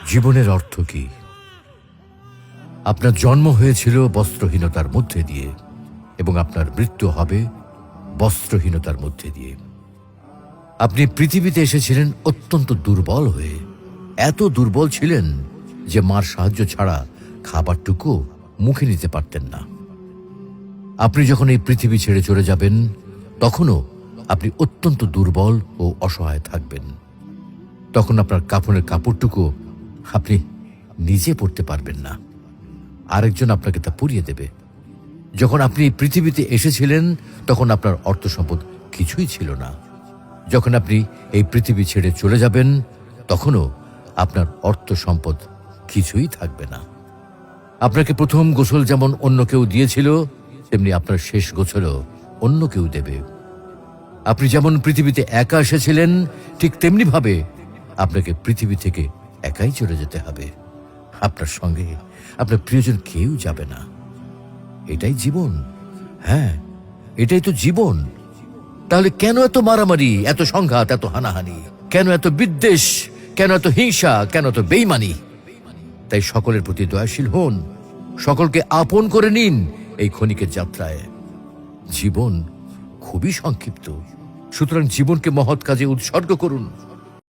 জীবনের অর্থ কি? আপনার জন্ম হয়েছিল বস্ত্রহীনতার মধ্যে দিয়ে এবং আপনার মৃত্যু হবে বস্ত্রহীনতার মধ্যে দিয়ে। আপনি পৃথিবীতে এসেছিলেন অত্যন্ত দুর্বল হয়ে। এত দুর্বল ছিলেন যে মার সাহায্য ছাড়া খাবারটুকু মুখে নিতে পারতেন না। আপনি যখন এই পৃথিবী ছেড়ে চলে যাবেন তখনও আপনি অত্যন্ত দুর্বল ও অসহায় থাকবেন। তখন আপনার কাফনের কাপড়টুকু আপনি নিজে পরতে পারবেন না, আরেকজন আপনাকে তা পরিয়ে দেবে। যখন আপনি এই পৃথিবীতে এসেছিলেন তখন আপনার অর্থ সম্পদ কিছুই ছিল না। যখন আপনি এই পৃথিবী ছেড়ে চলে যাবেন তখনও আপনার অর্থ সম্পদ কিছুই থাকবে না। আপনাকে প্রথম গোসল যেমন অন্য কেউ দিয়েছিল, তেমনি আপনার শেষ গোসলও অন্য কেউ দেবে। আপনি যেমন পৃথিবীতে একা এসেছিলেন, ঠিক তেমনি ভাবে আপনাকে পৃথিবী থেকে একাই চলে যেতে হবে। আপনার সঙ্গে আপনার প্রিয়জন কেউ যাবে না। এটাই জীবন। হ্যাঁ, এটাই তো জীবন। তাহলে কেন এত মারামারি, এত সংঘাত, এত হানাহানি? কেন এত বিদ্বেষ? কেন এত হিংসা? কেন এত বেইমানি? তাই সকলের প্রতি দয়াশীল হন, সকলকে আপন করে নিন এই ক্ষণিকের যাত্রায়। জীবন খুবই সংক্ষিপ্ত, সুতরাং জীবনকে মহৎ কাজে উৎসর্গ করুন।